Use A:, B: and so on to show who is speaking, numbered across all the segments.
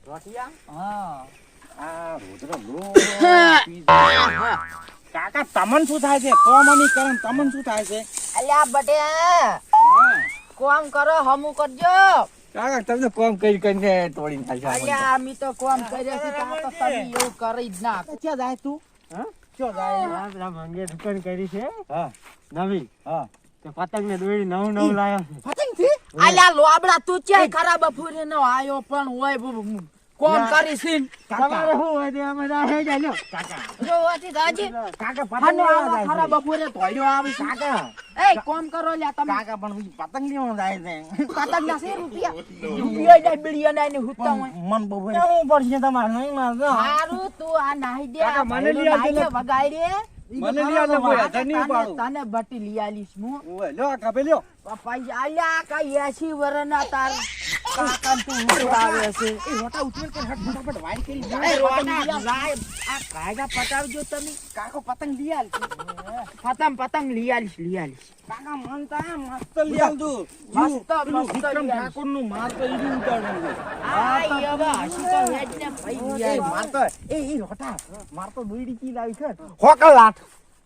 A: કાકા તમન શું થાય છે? કોમ અમી કરન તમન શું થાય છે?
B: અલ્યા બટે કોમ કરો હમુ કરજો.
A: કાકા તમને કોમ કરી કરીને તોડી નાખ્યા.
B: અલ્યા અમે તો કોમ કર્યા છે તા તો તમે એવું કરી જ ના.
A: ક્યાં જાય તું? હા ક્યાં જાય? આ મંગે દુકાન કરી છે. હા નવી. હા તે પતંગ ને દોડી નવું લાયો છે. પતંગ થી?
B: અલ્યા લોબડા તું ક્યાં ખરાબ બફુરે નો આયો પણ હોય કોમ કરી છે.
A: તમારે શું હોય તે અમે રાહે જાય લ્યો કાકા.
B: જો વાતી દાજી
A: કાકા
B: હાનો
A: પતંગ
B: આ ખરાબ બફુરે તોડ્યો આવી
A: કાકા.
B: એ કોમ કરો લ્યા તમે.
A: કાકા પણ પતંગ લેવા જાય છે.
B: પતંગ ના 100 રૂપિયા રૂપિયા જાય બિલિયન આઈને હુતા હોય.
A: મન બહુ હું પડશે તમારે નહીં મારજો.
B: હારું તું આ નાહી દે.
A: કાકા મને લઈ આવજો.
B: વગાઈ રે
A: મને લઈ આવજો કોઈ હજાર નહીં પાડું.
B: તને બટી લઈ આલીશ હું.
A: ઓય લ્યો કાપે લ્યો.
B: પપ્પા આલ્યા કઈ 80 વર્ષના તાર કાકા તું ઉડાવે છે.
A: એ રોટા ઉતર કે હટ ફટાફટ વાઈ કરી
B: એ રોટા લાય આ કાયદા પટાવજો તમે.
A: કાકો પતંગ લઈ આલ.
B: પતંગ લઈ આલીશ.
A: કાકા મન તા મસ્ત લઈ આવજો.
B: મસ્ત
A: વિક્રમ ઠાકોર નું માર તો ઈડી ઉતારવાનું.
B: આ હવે હસી તો હેડ ને ભાઈ લઈ
A: માર તો એ રોટા માર તો દોઈડી કી લાવી છે. હોકલ લાટ.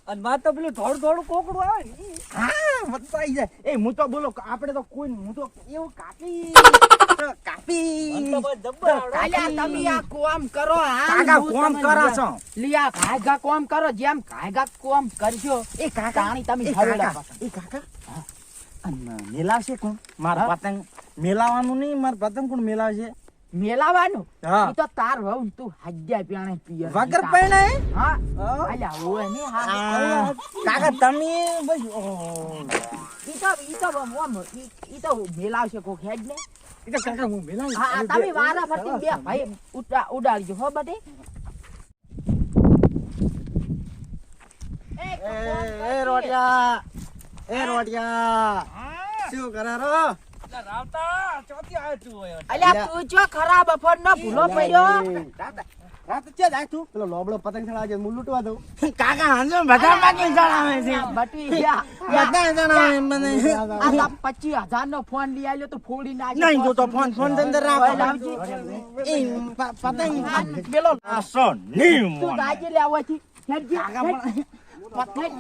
A: અને માર તો પેલું થોડું કોકડું આવે ને. હા મતસાઈ જાય. એ હું તો બોલો આપણે તો કોઈ હું તો એવું કાપી
B: આલ્યા તમે આ કોમ કરો. હા
A: કાકા કોમ કરો છો.
B: લિયા કાયગા કોમ કરો જેમ કાયગા કોમ કરજો.
A: એ કાકા
B: તાણી તમે
A: એ
B: ખાવેલા
A: કાકા એ કાકા મેલાવશે કોણ? માર પતંગ મેલાવાનું નહીં. માર પતંગ કોણ મેલાવશે?
B: મેલાવાનું
A: હા.
B: ઈ તો તાર વહુ તું હજ્જા પ્યાણે પિયર
A: વગર પૈણે?
B: હા અલ્યા ઓય ને હા
A: કાકા તમે બસ
B: ઈ તો મેલાવશે કોક હેડ ને.
A: એ તો કાકા હું મેલાવ.
B: હા તમે વારા ફરતી બે ભાઈ ઉડાડજો હો બટે.
A: એ રોટિયા શું કરે રો? રાવતા ચોથી આવે તું હોય.
B: અલ્યા તું જો ખરાબ અફર ન ભૂલો પડ્યો.
A: રાત ક્યાં જાય તું? પેલો લોબડો પતંગ ચડાવે છે હું લૂંટવા દઉં. કાકા હાંજો બધા માગી ચડાવે છે.
B: બટી જા
A: બધા ચડાવે મને.
B: આ 25,000 નો ફોન લઈ આવ્યો તો ફોડી નાખી.
A: નહીં જોતો ફોન અંદર રાખ. એ પતંગ
B: પેલો
A: આસો નહીં
B: તું ગાજી લેવા થી હેડ જી પતંગ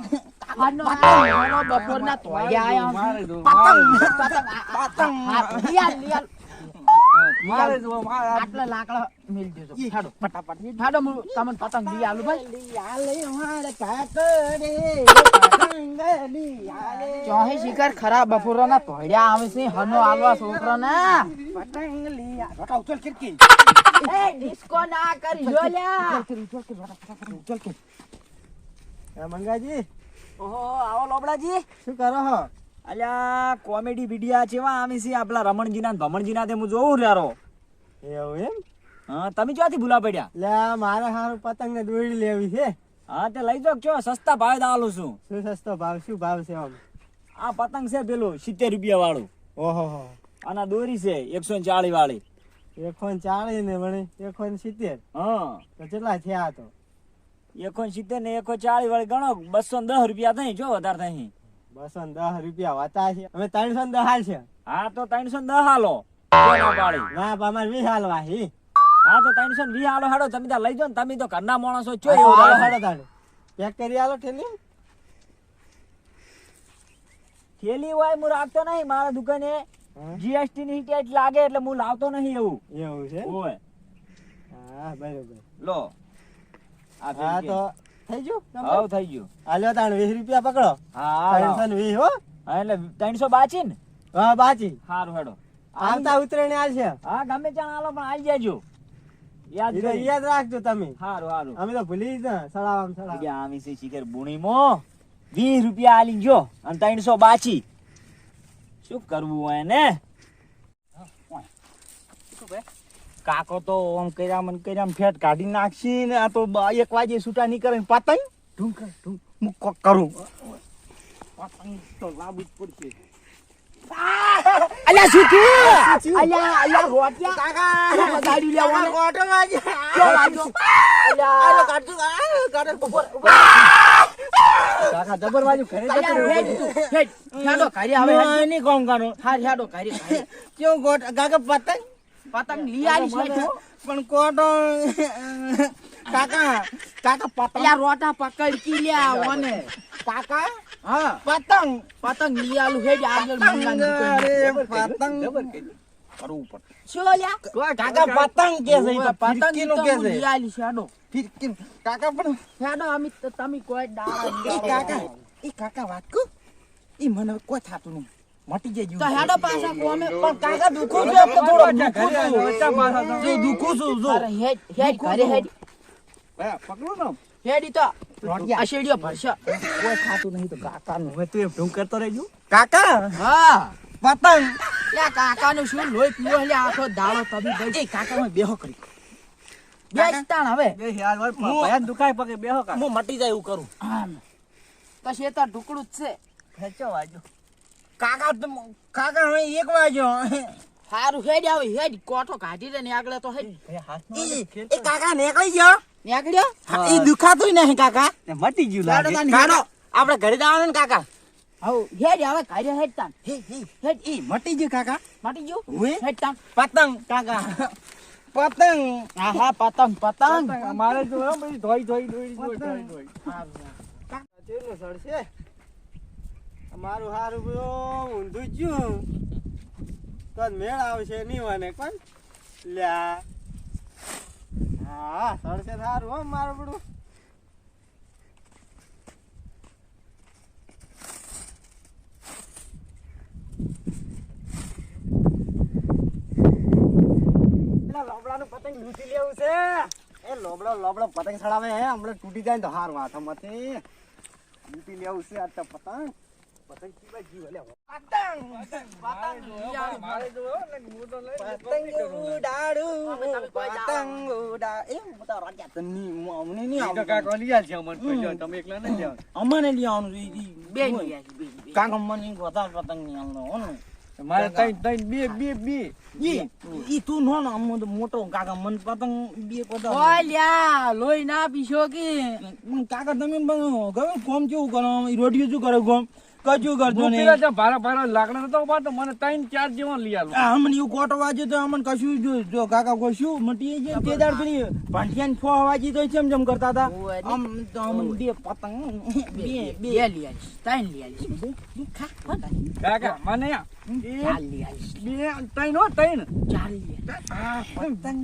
B: બપોરના તોડ્યા પતંગ
A: મારે જો મારે
B: આટલા લાકડા મેલ દેજો. છાડો ફટાફટ છાડો હું તમને પતંગ લઈ આલું ભાઈ. ચોહે શિકાર ખરાબ બપોરના તોડ્યા આવે છે હનો આલવા છોકરાના.
A: પતંગ લઈ આ રોટા ઉચલ કિરકી.
B: એ ડિસ્કો ના કરી જો લ્યા.
A: ઉચલ કે મંગાજી.
C: ઓહો આવો લોબડાજી.
A: શું કરો હો?
C: અલ્યા કોમેડી વિડિયા જેવા આવે છે આપલા રમણજીના ને ભમણજીના તે હું જોઉં રહ્યારો.
A: એવું એમ?
C: હા તમે ક્યાંથી ભૂલા પડ્યા?
A: લે મારે હારું પતંગ ને દોડી લેવી છે.
C: હા તે લઈ જાઓ કયો સસ્તા ભાવે આલું છું.
A: શું સસ્તો ભાવ? શું ભાવ છે આમ?
C: આ પતંગ છે પેલું 70 રૂપિયા વાળું.
A: ઓહો
C: અને દોરી છે 140 વાળી.
A: 140 ને વળી 170.
C: હા
A: તો કેટલા થયા? તો
C: 170 ને 140 વાળી ગણો 210 રૂપિયા થઈ જો વધારે થઈ.
A: 210 રૂપિયા વાતા છે. અમે 310 હાલ છે.
C: હા તો 310 હાલો.
A: ના અમારે 20 હાલવા હી.
C: હા તો 320 હાલો હાડો તમે ત્યાં લઈ જાઓ ને તમે તો ઘરના માણસો છો
A: હાલો
C: એવું
A: હાલો તાણે પેક કરી આલો ઠેલી.
C: થેલી હોય હું રાખતો નહીં મારા દુકાને જીએસટી ની ટેક્સ લાગે એટલે હું લાવતો નહીં એવું.
A: એવું છે?
C: ઓય
A: હા બરોબર.
C: લો આ
A: હા તો થઈ ગયું?
C: હાવ થઈ ગયું.
A: હાલ્યો તાણ 20 રૂપિયા પકડો.
C: હા
A: 320 હો.
C: હા એટલે 300 બાચી ને.
A: હા બાજી.
C: હારું હેડો
A: આવતા ઉતરેને હાલ છે.
C: હા ગમે ત્યાં હાલો પણ આવી જાજો. યાદ કરી
A: યાદ રાખજો તમે.
C: હારું હારું.
A: અમે તો ભૂલી જ સડાવામ સડાવ.
C: કે આમી છે શિખર બુણી મો 20 રૂપિયા આલી જો અને 300 બાચી. શું કરવું હોય ને?
A: કાકો તો આમ કર્યા ફેટ કાઢી નાખશી ને આ તો 1 વાગે છૂટા નહીં કરે પતંગ ઢૂંક હું કોક કરું. પતંગ તો લાવવું જ પડશે.
B: અલ્યા શું થયું? અલ્યા રોટિયા
A: કાકા
B: ગાડી લેવાનો
A: કોટો વાગે.
B: ક્યાં વાગ્યો? અલ્યા
A: કાઢો કાકા જબર વાજુ ઘરે
B: હેડો કરી આવે
A: નહીં કોમ કરો.
B: હાર હેડો કરી
A: કેવું ગોટ કાકા પતંગ
B: પતંગ લઈ આલી છે
A: પણ કોટો કાકા કાકા પતંગ
B: અલ્યા રોટા પકડ કી લ્યા ઓને
A: કાકા
B: હા
A: પતંગ
B: પતંગ લઈ આલું હે આગળ મંગાની દુકાન
A: પતંગ કરવું પડે
B: શું લ્યા
A: કાકા પતંગ કે છે ઈ તો
B: પતંગ
A: ફિરકીનું
B: તો
A: કે
B: હું
A: છે
B: લઈ આલી છે આડો
A: ફિરકી કાકા પણ
B: હેડો અમે તો તમે કોઈ
A: કાકા વાત કો ઈ મને કોઈ થાતું નહીં મટી જાય
B: તો હેડો પાછા કોમે
A: પણ કાકા દુખું છે તો થોડો જો દુખું છું જો
B: અરે હેડ ઘરે હેડ
A: પકડો ને
B: હેડી તો
A: રોટિયા.
B: અશેડિયો ભરશે
A: કોઈ થાતું નહીં તો કાકાનું હવે તું એમ ઢૂંઢ કરતો રહેજો કાકા
B: હા
A: પતંગ
B: લ્યા કાકાનું શું લોહી પીવો લ્યા આખો દાડો તબી ભાઈ
A: એ કાકા મેં બેહો કરી
B: બેસતાણ હવે
A: ભયાન દુખાય પગે બેહો કાકા હું મટી જાય એવું કરું
B: આમ તો શેતા ઢુકડું જ છે
A: ખેંચો વાજો કાકા તો કાકા હવે 1 વાગ્યો
B: હારું હેડ આવે હેડ કોઠો કાઢી દે ને આગળ તો હેડ
A: એ કાકા નીકળી ગયો
B: નીકળ્યો
A: એ દુખાતું નહીં કાકા
C: મટી ગયું
A: કાઢો કાઢો આપણે ઘરે જવાનું ને કાકા
B: હવ હેડ આવે કાઢે હેડ તાન
A: હેડ ઈ મટી ગયું કાકા
B: મટી ગયો
A: ઓએ.
B: હેડ તાન
A: પતંગ કાકા પતંગ
B: હા હા પતંગ પતંગ
C: મારે તો બધી ધોઈ
A: સડશે મારું હારું ઊંધું જ્યું તો મેળ આવશે નહીં મને કોણ લ્યા હા સડશે સારું હો મારું બધું લોબડાનું પતંગ લૂંટી લેવું છે એ લોબડો પતંગ ચડાવે હે હમણાં તૂટી જાય ને તો હાર માથામાંથી લૂંટી લેવું છે આ તો પતંગ પતંગ કીવા જીવ લે પતંગ પતંગ ઉડાડું પતંગ ઉડા એ મોટા રાજા તની અમને નહીં આવડે
C: કાકા લઈ આલ છે અમન કોઈ જો તમે એકલા નહીં જાવ
A: અમને લઈ આવવાનું
B: બે લઈ આવી, બે
A: કાકા મને વધારે પતંગ નહીં આવડે
C: મારે તઈ બે
A: ઈ તું નો ને અમને તો મોટો કાકા મન પતંગ બે પતંગ
B: ઓય લ્યા લોહી ના પીશો કે
A: કાકા તમે ગમે કોમ કેવું કરો રોડિયું શું કરો કોમ કજું કરજો ને
C: પેલા જો ભારા લાકડા નતો ઉભા તો મને 3-4 જેવા લઈ આલો
A: અમને એવું કોટો વાજે તો અમને કશું જો કાકા કશું મટી જાય તે દાડ પેલી ભાંઠિયાને ફો વાજી તો ચમ કરતા હતા
B: ઓય ને.
A: આમ તો અમને બે પતંગ
B: બે
A: બે
B: લઈ આવીશ ત્રણ લઈ આવીશ
C: કાકા મને
B: ચાર લઈ આવીશ
C: બે ત્રણ હો ત્રણ
B: ચાર લઈ આવીશ
A: પતંગ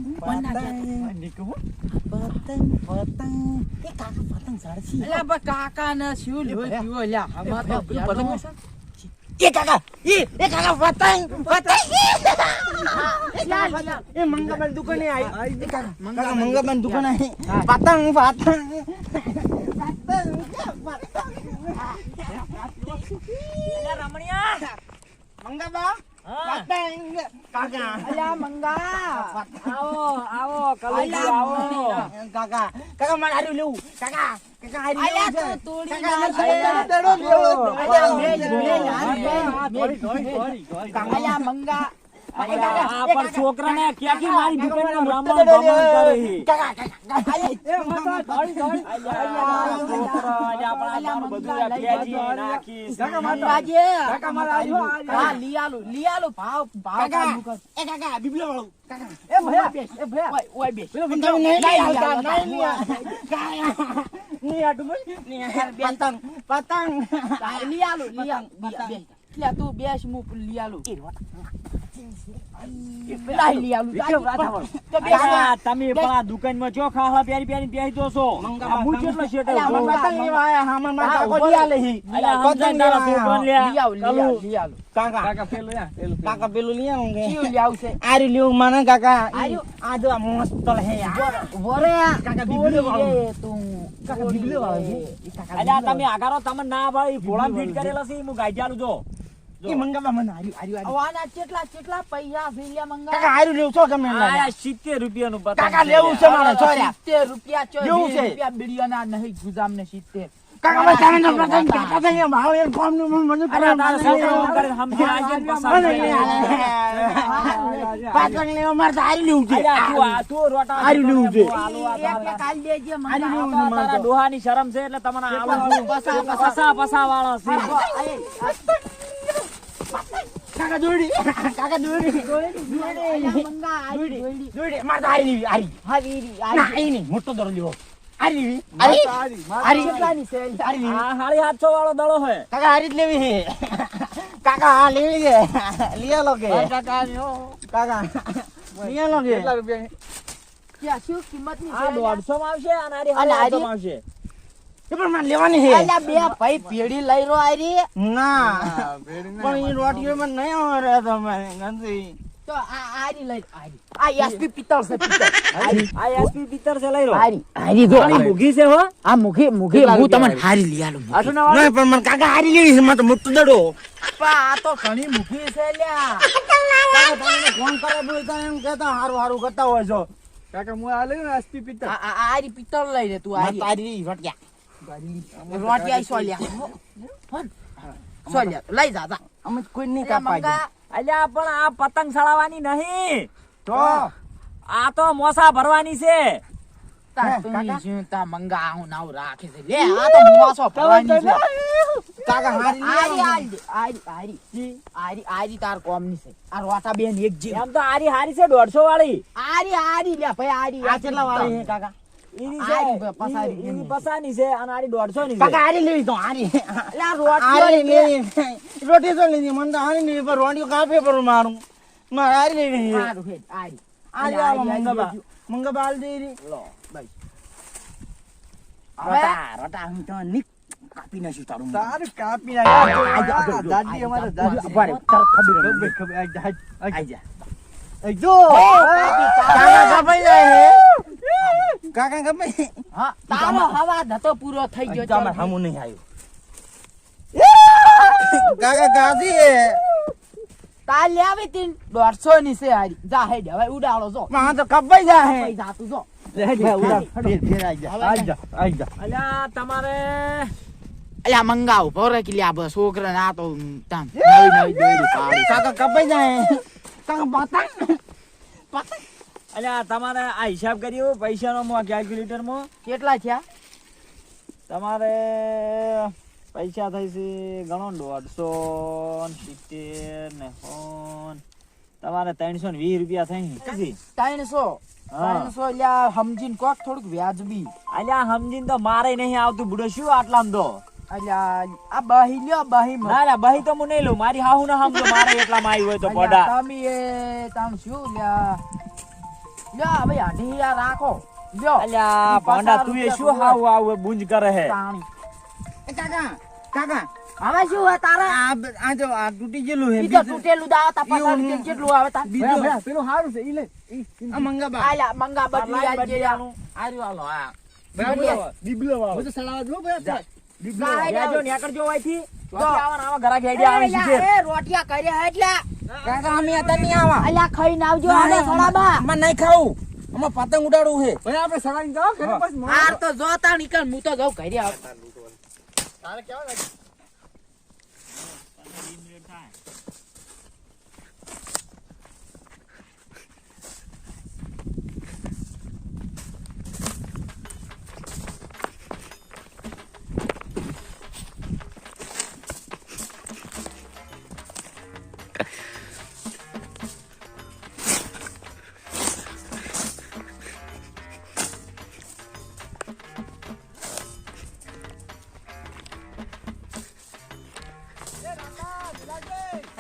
A: પતંગ એ કાકા પતંગ સડસી
B: અલ્યા બા કાકા ને શું લોહી પીવો લ્યા આમાં તો
A: પતંગ
B: પતંગ
A: એ કાકા પતંગ એ મંગાબાન દુકાને આવી એ કાકા મંગાબાન દુકાને આવી પતંગ રમણીયા મંગાબા પતંગ કાકા
B: અલ્યા મંગા
C: આવો
B: અલ્યા
C: આવો
A: કાકા કાકા મારે હારું લેવું કાકા કાકા
B: અલ્યા
A: હારું
B: તો તોડી
A: કાકા
B: નાખે.
A: દડો લેવો
B: અલ્યા મેલ અલ્યા મંગા
C: આ પર છોકરાને ક્યાંથી મારી દુકાનમાં રામણ કરે છે
A: કાકા બીબલો વાળો
B: પતંગ તું બેસ હું લીયાલું
C: તમે પણ આ દુકાનમાં જો ખાવા પ્યારી તો છો હું કેટલો શેટો છું. કાકા પેલું
A: કાકા પેલું લઈ આવું કે
B: કેવું લાવશે
A: આરી લેવું મને કાકા
B: આર્યું?
A: આ જો મસ્ત હે કાકા બીબલો વાળો કાકા બીબલો વાળો છે
C: અલ્યા તમે આગારો તમે ના ભાઈ ભોળા ફીટ કરેલા છે હું ગાઈજાલું જો
A: એ મંગાવા મને આર્યું
B: આવાના કેટલા પૈસા ફેરિયા મંગા
A: કાકા આર્યું લેવું છો ગમે
C: આયા 70 રૂપિયાનું પતંગ
A: કાકા લેવું છે મારે છોર્યા
B: 70 રૂપિયા ચો
A: કેવું છે?
B: રૂપિયા બિડિયાના નહીં ગુજામ ને 70
A: કાકા ભાઈ તમે ન પતંગ પતંગ એ ભાવ એ કોમ નું મને
C: અલ્યા તારા છોકરાઓ કરે સમજી આજે પસંદ
A: પતંગ લેવા મારે આર્યું લેવું છે
C: અલ્યા તું રોટા
A: આર્યું લેવું છે
B: એક કાલ દેજે
A: આર્યું લેવું છે
B: મંગા
A: મારે
C: તારા ડોહાની શરમ છે એટલે તમને આલો પસા વાળો છે
A: કાકા દોડી કાકા દોડી
B: મંગા આરી
A: દોડી માર તો આરી આરી
B: હારી
A: ના આઈ નહીં મોટો દરો લ્યો આરી
B: આરી કેટલાની છે
A: આરી
C: આ 750 વાળો દડો હે
A: કાકા આરી જ લેવી છે કાકા હા લેવી છે લીયા લો કે કાકા કાકા લીયા લો કે કેટલા રૂપિયા
B: ક્યાં શું કિંમતની
C: આ
B: છે
C: 150 માં આવશે અને આરી
B: અલા,
C: 750 માં આવશે
A: એ પણ મારે લેવાની છે
B: અલ્યા બે ભાઈ પેડી લઈ રો આરી
A: ના પણ એ રોટીઓ માં નહીં આવે તમે ગંદી
B: તો આ આરી લઈ આરી આ એસપી પિત્તળ છે પિત્તળ આરી
C: આ એસપી પિત્તર છે લઈ લો
B: આરી જો
C: ઘણી મૂઘી છે હો
B: આ મુખી હું તમને હારી લઈ આલું
C: આઠું ના વાળો
A: નહીં પણ મને કાકા હારી લેવી છે મને તો મોટો દડો
B: આ તો ઘણી મુખી છે લ્યા
A: કાકા તમને ફોન કરે બોલતા એમ કહેતા હારું હારું કરતા હોય છો
D: કાકા હું આ લઈ ને એસપી પિત્તર
B: આ આરી પિત્તળ લઈ લે તું આરી
A: તારી રોટિયા
B: રોટિયા સોલ્યા સોલ્યા લઈ જા જા
A: અમે કોઈ નહીં
B: અલ્યા
A: કાપાય
B: મંગા
C: અલ્યા પણ આ પતંગ સળાવવાની નહીં
A: તો
C: આ તો મોસા ભરવાની છે
B: તા તું શું તા મંગા હું નાવ રાખે છે લે આ તો મોસો ભરવાની છે
A: કાકા હારી
B: આરી તાર કોમ ની છે આ રોટા બેન એક જે
C: એમ તો આરી હારી છે 150 વાળી
B: આરી લે ભાઈ આરી
A: આ કેટલા વાળી છે કાકા
C: એની
B: આરી
C: છે
B: પસારી
C: એની પસાની છે અને આરી 150 ની
A: કાકા
C: છે
A: હારી લેવી તો હારી
B: લે આ રોટિયો
A: હારી લેવી રોટી તો લીધી મને તો હારી લેવી પણ રોટીઓ કાપે પર મારું મારે હારી લેવી છે
B: સારું હે આરી
A: આરી આવો મંગબા હાલ દે રી
C: લો
A: રોટા હું તો નિક કાપી નાખ્યું તારું
D: તારું કાપી નાખ્યા દાદી અમારે દાદી
A: ઉભા તાર ખબર
D: ખબર
A: આઈ જા
D: જો
A: કાકા કપાઈ જાય કાકા કપાઈ
B: હા તારો હવા ધતો પૂરો થઈ ગયો છે
A: તમાર હામું નહીં આવ્યું કાકા ગાદી
B: તાર લે આવી તીન 150 ની છે આરી જા હે હવે ઉડાડો જો
A: માં તો કપાઈ જાય
B: પૈસા તું જો
A: ફેર આઈ જા
C: અલ્યા તમારે
B: અલ્યા મંગાવ ભરે કે લ્યા બસ છોકરા ના તો તામ નવી દોરી પાડી
A: કાકા કપાઈ જાય કાકા પતંગ
C: અલ્યા તમારે આ હિસાબ કર્યો પૈસાનો મો કેલ્ક્યુલેટર માં
B: કેટલા થયા
C: તમારે પૈસા થઈ છે ગણો 150 ને હોન તમારે 320 રૂપિયા થઈ કેટલી
B: 300
C: હા.
B: 300 લ્યા સમજીન કોક થોડુંક વ્યાજબી
C: અલ્યા સમજીને તો મારે નહીં આવતું બુડો શું આટલામ તો
B: અલ્યા આ બહી લ્યો બહી
C: ના ના બહી તો હું નહીં લઉં મારી હાહુ ના સમજો મારે એટલામાં આવી હોય તો પડા
B: તમે એ તમ શું લ્યા લ્યા ભાઈ અઢીયા રાખો લ્યો
C: અલ્યા પાંડા તું એ શું હાવ આવ બુંજ કરે હે
B: તાણી
A: કાકા કાકા
B: હવે શું હે તારા
A: આ જો આ તૂટી ગયેલું
B: ઈ તો તૂટેલું દાવ તા પચાસ રૂપિયા કેટલું આવે તા
D: ભયા પેલું સારું છે ઈ લે
A: આ મંગાબા
B: આલ્યા મંગા બદલી આલજે
A: આર્યું હાલો હા
D: બીબલો વાળો બધું સડાવા જો ભયા
C: જો નેકળજો વાયથી તો આવા ઘરાક હેડ્યા આવી છે
B: રોટિયા કર્યા એટલે
A: કાકા અમે હતા નહીં આવા
B: અલ્યા ખાઈને આવજો આને સડાબા
A: અમે નહીં ખાવું અમે પતંગ ઉડાડવું છે
D: ભયા આપણે સડાઈને જાઓ ઘરે પછી
B: હાર તો જોતા નીકળ હું તો જાઉં ઘરે આવ
D: તારે કેવા લાગે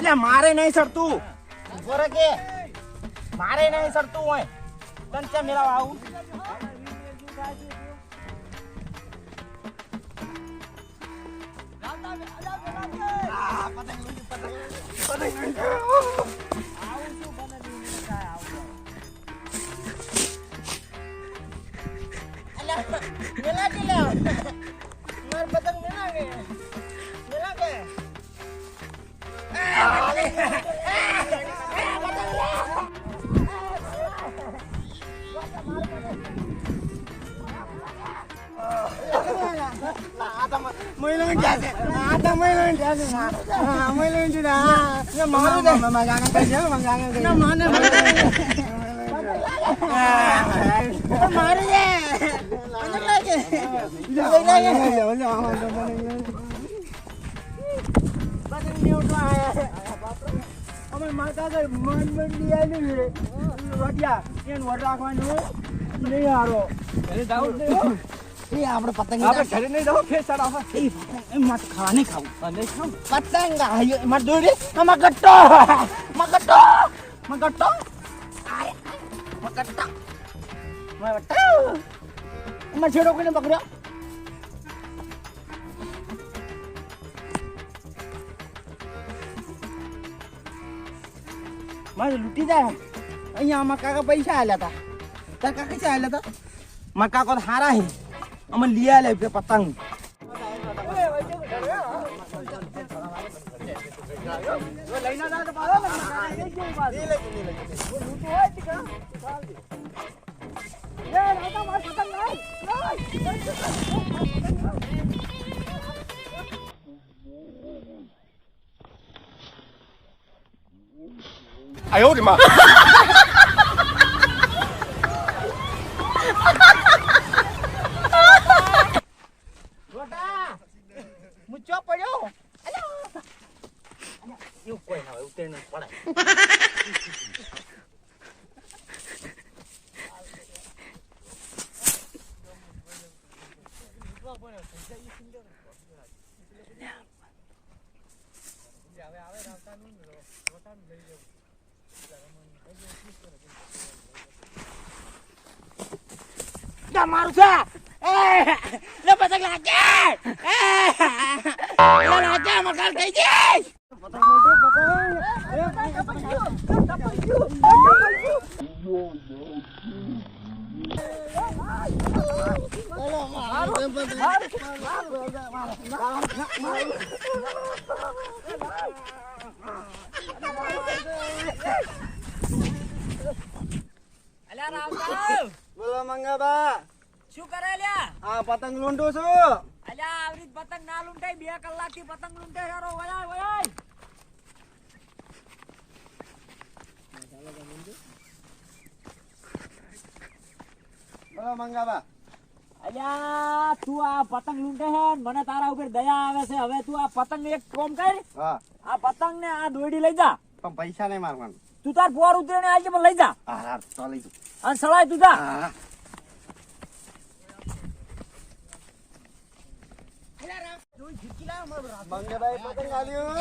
A: એટલે મારે નહીં સરતું ઉભો કે મારે નહીં સરતું હોય તને કેમ મેળાવા આવું મેલા કે લે માર પતંગ મેલા કે અમે માતા ગઈ મન લઈ આલ્યું છે રોટિયા એને વર રાખવાનું નહીં હારો
D: ઘરે જાવ દે
A: એ આપણે પતંગ
D: આપણે ઘરે નહીં જાવ ફેર ચડાવ
A: એ મત ખાવા નહીં ખાવું
D: અને ખામ
A: પતંગ આયો એમાં દોડી આમાં ગટ્ટો મગટ્ટો મગટ્ટો આય મગટ્ટો મગટ્ટો એમાં છેડો કોઈને પકડ્યો મારે લૂંટી જાય અહીંયા આમાં કાકા પૈસા આલ્યા હતા તાર કાકા ક્યાં આલ્યા હતા મારા કાકા તો હારા હે અમે લઈ આલ્યા પતંગ મુચ્ચો પડ્યો એવું કોઈ ના હોય ઉતેર નહીં પડાય મારું છે લે પતંગ લાગે લાગે મકાન થઈ જાય બોલો મંગાબા
B: શું કરે લ્યા
A: આ પતંગ લૂંટું છું
B: અલ્યા આવરી પતંગ ના લૂંટાય 2 કલાકથી પતંગ લૂંટે યારો વળાય વળાય
A: બોલો મંગાબા
B: અલ્યા તું આ પતંગ લૂંટે હે ને મને તારા ઉપર દયા આવે છે હવે તું આ પતંગ એક કોમ કર
A: હા
B: આ પતંગ ને આ દોરડી લઈ જા
A: પણ પૈસા નહીં મારવાનું
B: તું તાર પોર ઉતરીને આવજે મને લઈ જા
A: હા તો લઈ જાઉં
B: અને સળાય તું જા
A: હા મંગાબાઈ પતંગ આલ્યું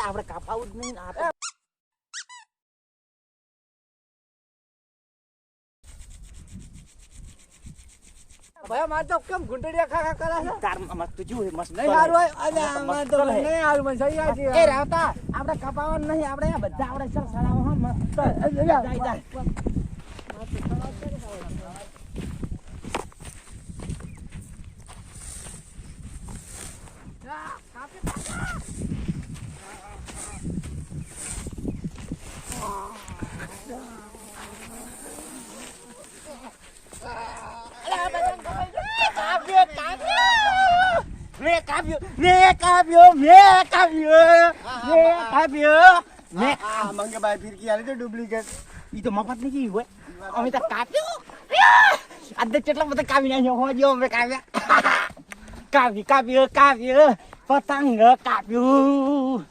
B: આપડે કાપાવું જ નહીં
D: ભાઈ માર તો કેમ ગુંડડિયા ખા કરે છે
A: તાર મસ્ત જોયું હે, મસ્ત
D: નહીં હારું હોય અલે આમાં તો નહીં હારું મને સહી આ
A: એ રાવતા આપણે કપાવાનું નહીં આપણે આ બધા આપણે સળસળાવો હા મસ્ત જાય જાય મંગાબાઈ ફિરકી આલી તો ડુપ્લિકેટ ઈ તો મફત ની હોય અમે તો કાપ્યો આજે કેટલા બધા કાપી નાખ્યો હોજો અમે કાપ્યા કાપ્યો પતંગ કાપ્યું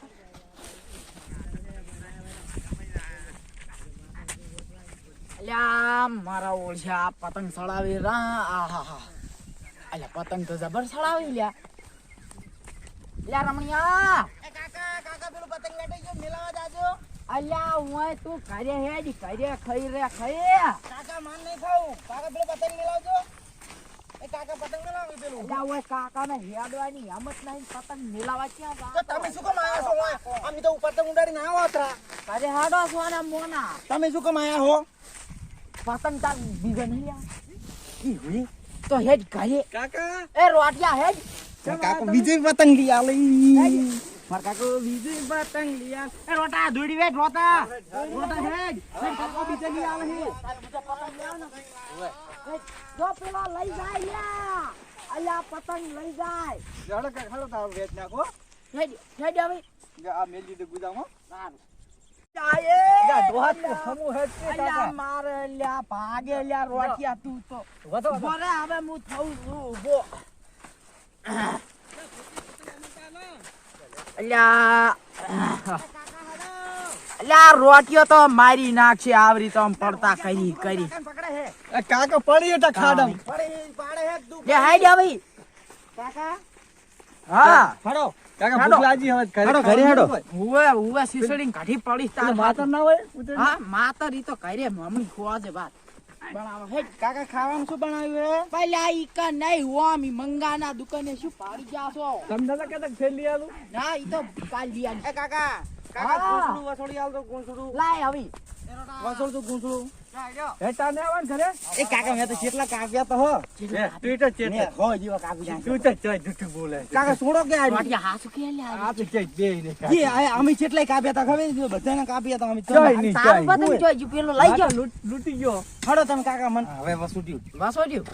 B: અલ્યા મારા ઓળશા પતંગ સળાવી રા આહા અલ્યા પતંગ તો જબર સળાવી લ્યા લ્યા રમણિયા
A: એ કાકા પેલું પતંગ લટાઈ ગયો મેલાવા જાજો
B: અલ્યા હું તું ઘરે હેડ ઘરે ખાઈ રે ખાઈ
A: કાકા માન નહીં ખાવું કાકા પેલું પતંગ મેલાવજો એ કાકા પતંગ મેલાવે પેલું
B: અલ્યા ઓય કાકાને હેડવાની હિંમત નહીં પતંગ મેલાવા ક્યાં
A: તો તમે શું કામ આયા છો ઓય? અમે તો પતંગ ઉડાડીને આવ્યા હતા
B: ઘરે હાડો સોના મોના
A: તમે શું કામ આયા હો
B: પતંગ તાર બીજો નહીં આ
A: ઈ હોય
B: તો હેડ ઘરે
D: કાકા
B: એ રોટિયા હેડ
A: કાકો બીજે પતંગ લઈ આલે
B: માર કાકો બીજી પતંગ લિયા એ રોટા દોડી વેટ રોટા હેડ મેં કાકો બીજે લઈ આવે હે બીજો પતંગ લે ને જો પેલા લઈ જાય લ્યા અલ્યા પતંગ લઈ જાય
D: જડો કાકા હાલો તાવ વેચ નાખો
B: હેડ હેડ હવે
D: આ મેલી દે ગુદામાં.
B: આયે
D: દોહાત તો હમુ હેડ છે
B: અલ્યા
D: કાકા.
B: મારે લ્યા ભાગે લ્યા રોટિયા તું તો ઉભો રે હવે હું થઉં છું ઉભો અલ્યા અલ્યા રોટિયો તો મારી નાખશે આવરી તો આમ પડતા કરી
D: આ કાકા પડી હતા ખાડામાં.
B: લે હાઈ જા ભાઈ કાકા હા
D: કાકા
B: હેડો.
D: ભૂખ લાગી હવે ઘરે
A: હેડો, ઘરે હેડો.
B: ઉવે સિસડીને કાઢી પડી તાર
D: માતર ના હોય ઉતરી.
B: હા માતર ઈ તો કરે મમ્મી ખોવા છે વાત બનાવો હે કાકા ખાવાનું શું બનાવ્યું હે પેલા ઈ કા નહીં હુઆ મી મંગાના દુકાને શું પાડી જાશો
D: તમને તો કહેતા થેલી આલું.
B: ના ઈ તો કાલ દિયા
A: એ કાકા
B: કાકા,
A: ગુંસડું વસોડી આલ તો ગુંસડું
B: લાય હવે
A: વસોડ તો ગુંસડું.
D: હેઠા ને આવવાનું ઘરે.
A: એ કાકા મેં તો કેટલા કાપ્યા તો હો
D: તું તો ચેત.
A: ને હોય જેવા કાપી જાય.
D: તું તો ચોય જૂઠું બોલે છે.
A: કાકા છોડો કે આ
B: રોટિયા હાસુ કે લે
D: આ તો ચોય બે ને
A: જે અમે કેટલાય કાપ્યા તા ખબર છે બધાને કાપ્યા તા અમે
D: ચોય નહીં
B: સારું
D: ચોય.
B: બધું જોઈ પેલો લઈ ગયો
D: લૂટી ગયો.
A: હડો તમે કાકા મને હવે વસુટ્યું
B: વાસોડ્યું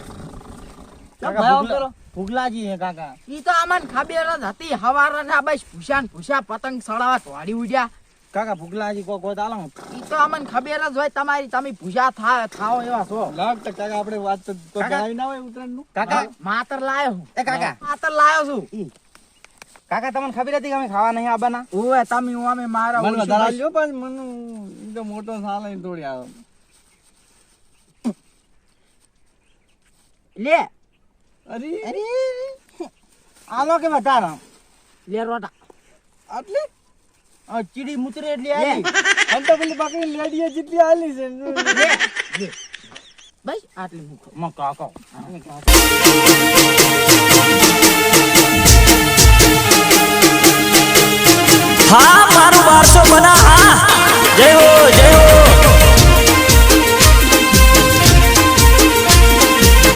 A: કાકા ભૂગલાજી હે કાકા
B: ઈ તો આમાં ખબર જ હતી હવારના બસ ભૂસા પતંગ સડાવા તોડી ઉડ્યા
A: કાકા ભૂગલાજી કોઈ દાલો
B: ઈ તો અમને ખબર જ હોય તમારી તમે ભૂસા થાઓ એવા છો
D: લાગ તો કાકા આપણે વાત તો
A: કાકા.
D: જણાવી ના હોય ઉત્તરાયણનું.
A: કાકા
B: માતર લાયો હું
A: એ કાકા
B: માતર લાયો છું
A: કાકા તમને ખબર હતી કે અમે ખાવા નહીં આવવાના
B: ઓવે તમે અમે મારા
D: મને
B: ઓળશી
D: વધારે
B: બસ-
D: લ્યો પણ મને ઈ તો મોટો સાલ લઈને તોડી આવે.
B: લે
D: અરે
A: અરે આલો કે વધારે
B: લે રોટા
D: આટલી
A: ચીડી મુતરે એટલે આલી
D: આમ તો પેલી બાકી લેડીએ જેટલી આલી છે
B: બસ આટલી મૂકો
A: મ કાકા
C: હા મારું 1200 બના હા જય હો જય હો